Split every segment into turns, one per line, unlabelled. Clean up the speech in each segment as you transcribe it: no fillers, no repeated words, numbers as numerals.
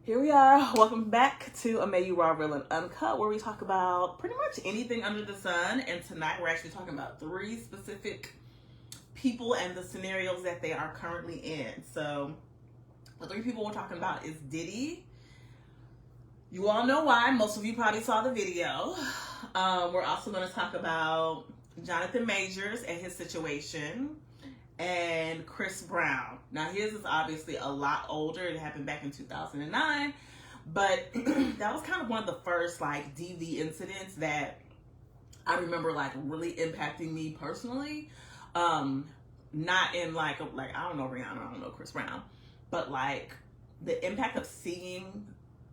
Here we are. Welcome back to A May You Raw, Real, and Uncut, where we talk about pretty much anything under the sun. And tonight we're actually talking about 3 specific people and the scenarios that they are currently in. So the 3 people we're talking about is Diddy. You all know why. Most of you probably saw the video. We're also going to talk about Jonathan Majors and his situation, and Chris Brown. Now his is obviously a lot older. It happened back in 2009, but that was kind of one of the first like DV incidents that I remember like really impacting me personally. Not in like I don't know Rihanna, I don't know Chris Brown, but like the impact of seeing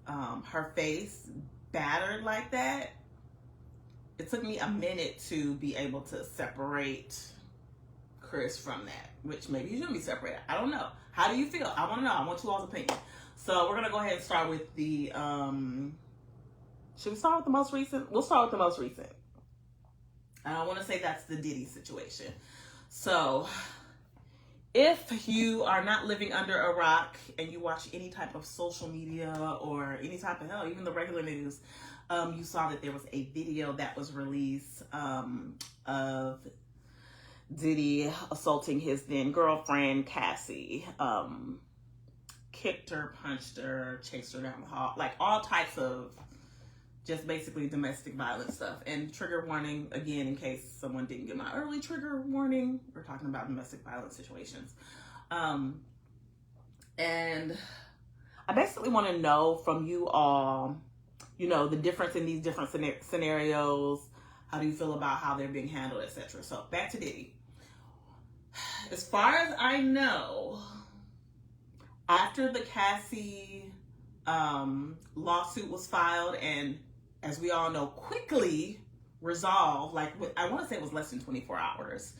her face battered like that. It took me a minute to be able to separate Chris from that, which maybe you shouldn't be separated. I don't know. How do you feel? I want to know. I want you all's opinion. So we're going to go ahead and start with the, should we start with the most recent? We'll start with the most recent. And I want to say that's the Diddy situation. So if you are not living under a rock and you watch any type of social media or any type of, hell, even the regular news, you saw that there was a video that was released of Diddy assaulting his then girlfriend, Cassie. Kicked her, punched her, chased her down the hall, like all types of just basically domestic violence stuff. And trigger warning, again, in case someone didn't get my early trigger warning, we're talking about domestic violence situations. And I basically want to know from you all, you know, the difference in these different scenarios. How do you feel about how they're being handled, etc.? So back to Diddy. As far as I know, after the Cassie lawsuit was filed and, as we all know, quickly resolved, like I want to say it was less than 24 hours,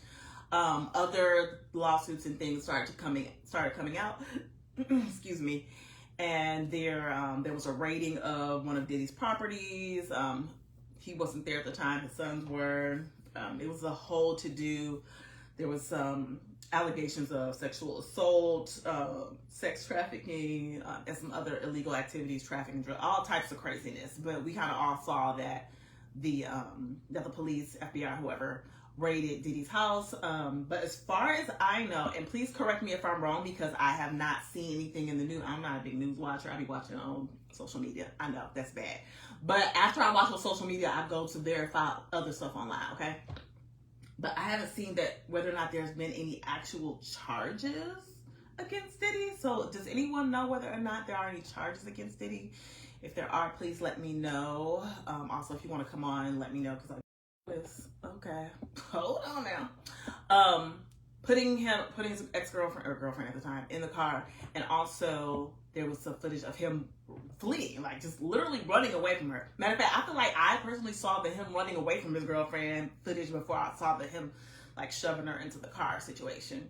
other lawsuits and things started coming out. Excuse me. And there was a raiding of one of Diddy's properties. He wasn't there at the time. His sons were. It was a whole to-do. There was some allegations of sexual assault, sex trafficking, and some other illegal activities, trafficking, all types of craziness. But we kind of all saw that the police, FBI, whoever, raided Diddy's house. But as far as I know, and please correct me if I'm wrong because I have not seen anything in the news. I'm not a big news watcher. I be watching on social media. I know that's bad. But after I watch on social media, I go to verify other stuff online, okay? But I haven't seen that whether or not there's been any actual charges against Diddy. So does anyone know whether or not there are any charges against Diddy? If there are, please let me know. Also, if you want to come on and let me know, because okay, hold on now. Putting his ex-girlfriend or girlfriend at the time in the car, and also there was some footage of him fleeing, like just literally running away from her. Matter of fact, I feel like I personally saw him running away from his girlfriend footage before I saw him like shoving her into the car situation.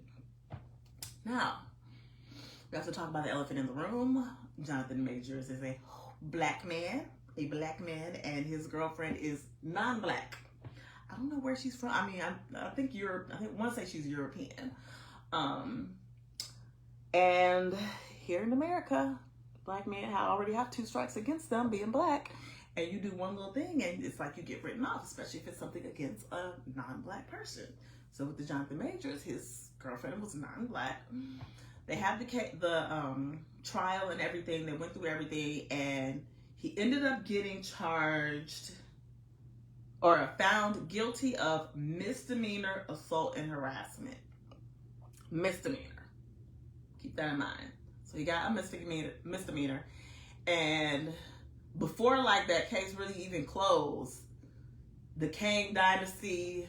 Now, we have to talk about the elephant in the room. Jonathan Majors is a black man, and his girlfriend is non-black. I don't know where she's from. I mean, I think I want to say she's European. And here in America, black men already have 2 strikes against them being black. And you do one little thing and it's like you get written off, especially if it's something against a non-black person. So with the Jonathan Majors, his girlfriend was non-black. They had the trial and everything. They went through everything and he ended up getting charged or found guilty of misdemeanor assault and harassment. Misdemeanor. Keep that in mind. So he got a misdemeanor. And before like that case really even closed, the Kang Dynasty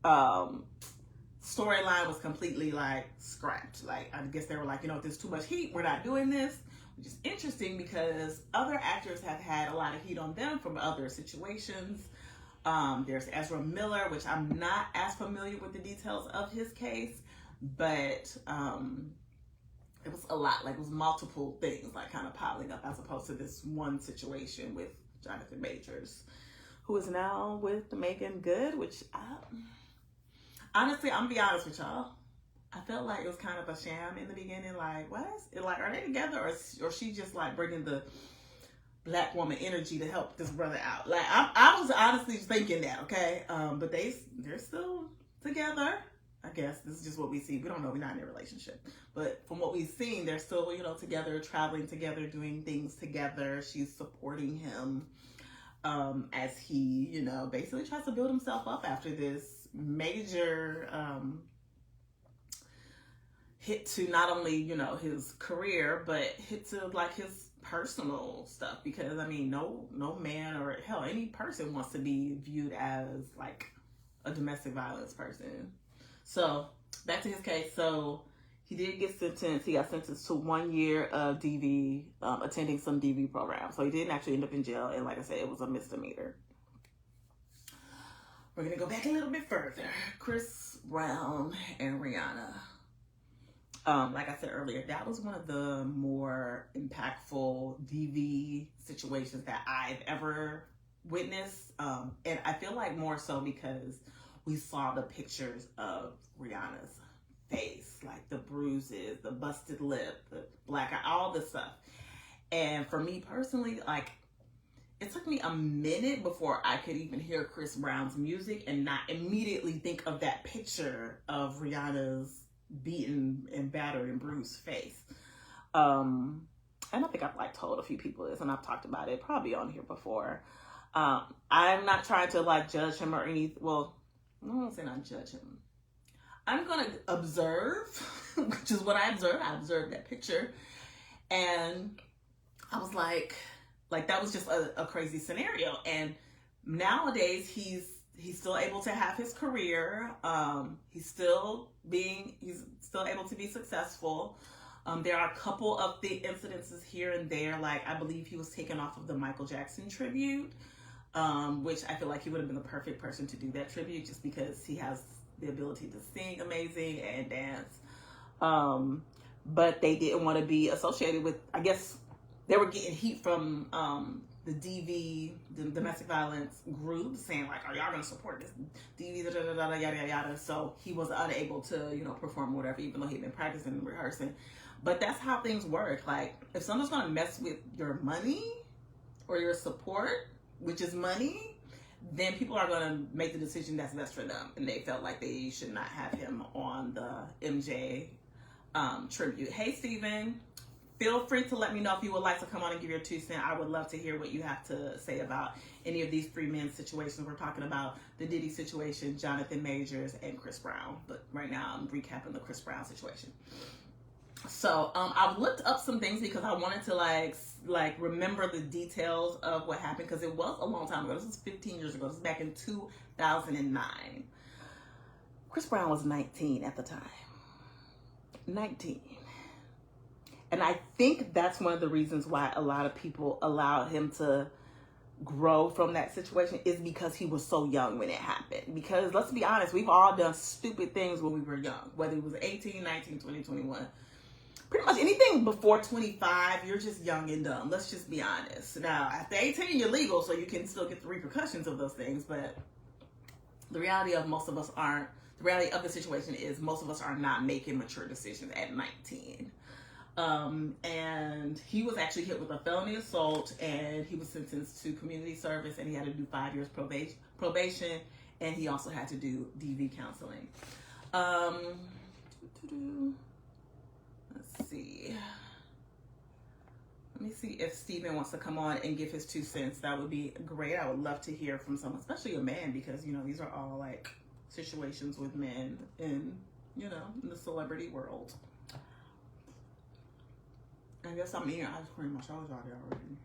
storyline was completely like scrapped. Like I guess they were like, there's too much heat, we're not doing this. Which is interesting because other actors have had a lot of heat on them from other situations. There's Ezra Miller, which I'm not as familiar with the details of his case, but it was a lot, like it was multiple things like kind of piling up as opposed to this one situation with Jonathan Majors, who is now with Megan Good, which honestly, I'm gonna be honest with y'all. I felt like it was kind of a sham in the beginning. Like, what? Like, are they together, or she just like bringing the black woman energy to help this brother out? Like, I was honestly thinking that, okay? But they're still together. I guess this is just what we see. We don't know. We're not in a relationship. But from what we've seen, they're still, together, traveling together, doing things together. She's supporting him as he, basically tries to build himself up after this major hit to not only, his career, but hit to like his personal stuff. Because I mean, no man, or hell, any person wants to be viewed as like a domestic violence person. So back to his case. So he did get sentenced. He got sentenced to 1 year of DV, attending some DV program. So he didn't actually end up in jail. And like I said, it was a misdemeanor. We're going to go back a little bit further. Chris Brown and Rihanna. Like I said earlier, that was one of the more impactful DV situations that I've ever witnessed. And I feel like more so because we saw the pictures of Rihanna's face, like the bruises, the busted lip, the black eye, all this stuff. And for me personally, like, it took me a minute before I could even hear Chris Brown's music and not immediately think of that picture of Rihanna's beaten and battered and bruised face. And I think I've like told a few people this, and I've talked about it probably on here before. I'm not trying to like judge him or anything. Well, I don't want to say not judge him. I'm going to observe, which is what I observed. I observed that picture. And I was like that was just a crazy scenario. And nowadays he's still able to have his career. He's still able to be successful. There are a couple of the incidences here and there. Like, I believe he was taken off of the Michael Jackson tribute, which I feel like he would have been the perfect person to do that tribute, just because he has the ability to sing amazing and dance. But they didn't want to be associated with, I guess they were getting heat from the DV, the domestic violence group, saying like, are y'all going to support this DV, yada, yada, yada. So he was unable to, perform whatever, even though he'd been practicing and rehearsing. But that's how things work. Like, if someone's going to mess with your money or your support, which is money, then people are going to make the decision that's best for them. And they felt like they should not have him on the MJ tribute. Hey, Steven. Feel free to let me know if you would like to come on and give your 2 cents. I would love to hear what you have to say about any of these 3 men situations. We're talking about the Diddy situation, Jonathan Majors, and Chris Brown. But right now I'm recapping the Chris Brown situation. So I've looked up some things because I wanted to like remember the details of what happened, because it was a long time ago. This was 15 years ago. This was back in 2009. Chris Brown was 19 at the time. 19. And I think that's one of the reasons why a lot of people allowed him to grow from that situation, is because he was so young when it happened. Because let's be honest, we've all done stupid things when we were young, whether it was 18, 19, 20, 21. Pretty much anything before 25, you're just young and dumb. Let's just be honest. Now, after 18, you're legal, so you can still get the repercussions of those things. But the reality of the reality of the situation is most of us are not making mature decisions at 19. And he was actually hit with a felony assault, and he was sentenced to community service, and he had to do 5 years probation, and he also had to do DV counseling. Let's see. Let me see if Steven wants to come on and give his 2 cents. That would be great. I would love to hear from someone, especially a man, because, these are all like situations with men in, in the celebrity world. I guess I'm eating ice cream. My show's out there already.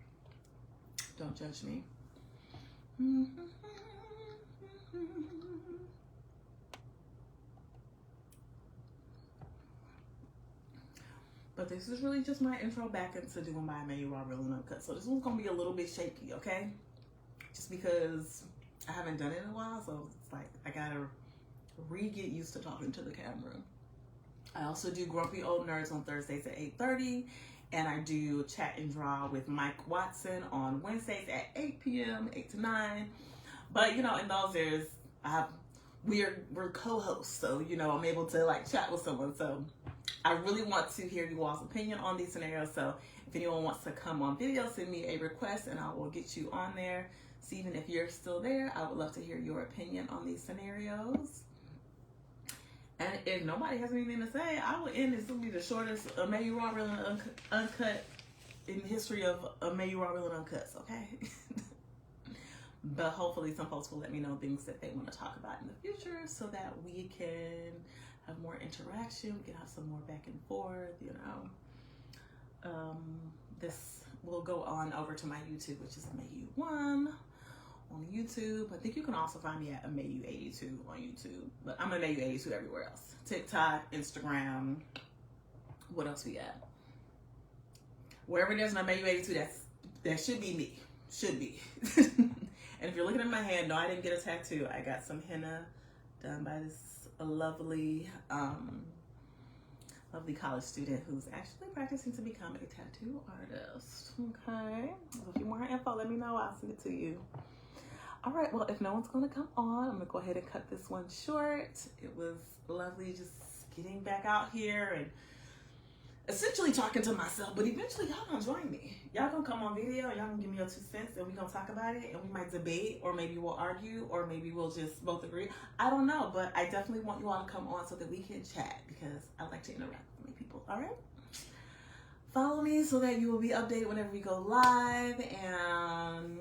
Don't judge me. But this is really just my intro back into doing my Emmanuel Real and Uncut. So this one's going to be a little bit shaky, okay? Just because I haven't done it in a while. So it's like I got to get used to talking to the camera. I also do Grumpy Old Nerds on Thursdays at 8:30. And I do Chat and Draw with Mike Watson on Wednesdays at 8 p.m., 8 to 9. But, in those, I have we're co-hosts, so you know I'm able to like chat with someone. So I really want to hear you all's opinion on these scenarios. So if anyone wants to come on video, send me a request and I will get you on there. Stephen, if you're still there, I would love to hear your opinion on these scenarios. And if nobody has anything to say, I will end. This will be the shortest May You Raw, Real, and Uncut in the history of May You Raw, Real, and Uncuts, okay? But hopefully some folks will let me know things that they want to talk about in the future so that we can have more interaction. We can have some more back and forth, you know. This will go on over to my YouTube, which is Mayu1 on YouTube. I think you can also find me at Mayu82 on YouTube, but I'm a Mayu82 everywhere else. TikTok, Instagram. What else we got? Wherever there's no Mayu82, that should be me. Should be. And if you're looking at my hand, no, I didn't get a tattoo. I got some henna done by this lovely, lovely college student who's actually practicing to become a tattoo artist. Okay. So if you want her info, let me know. I'll send it to you. All right. Well, if no one's going to come on, I'm going to go ahead and cut this one short. It was lovely just getting back out here and essentially talking to myself, but eventually y'all gonna join me. Y'all gonna come on video, y'all gonna give me your 2 cents, and we gonna talk about it, and we might debate, or maybe we'll argue, or maybe we'll just both agree. I don't know, but I definitely want you all to come on so that we can chat, because I like to interact with many people. All right? Follow me so that you will be updated whenever we go live, and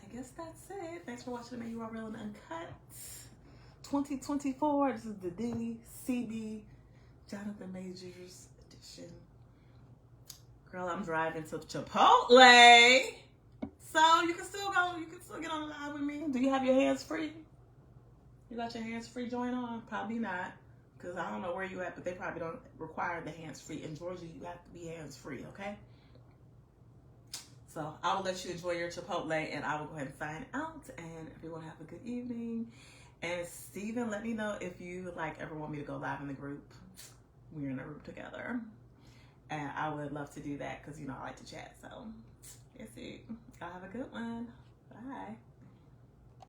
I guess that's it. Thanks for watching May You Raw, Real, and Uncut 2024. This is the Diddy CB Jonathan Majors edition. Girl, I'm driving to Chipotle, so you can still go. You can still get on the live with me. Do you have your hands free? You got your hands free joint on? Probably not, because I don't know where you at, but they probably don't require the hands free. In Georgia, you have to be hands free. Okay. So I will let you enjoy your Chipotle, and I will go ahead and sign out. And everyone have a good evening. And Steven, let me know if you ever want me to go live in the group. We're in a group together. And I would love to do that because, I like to chat. So, that's it. Y'all have a good one. Bye.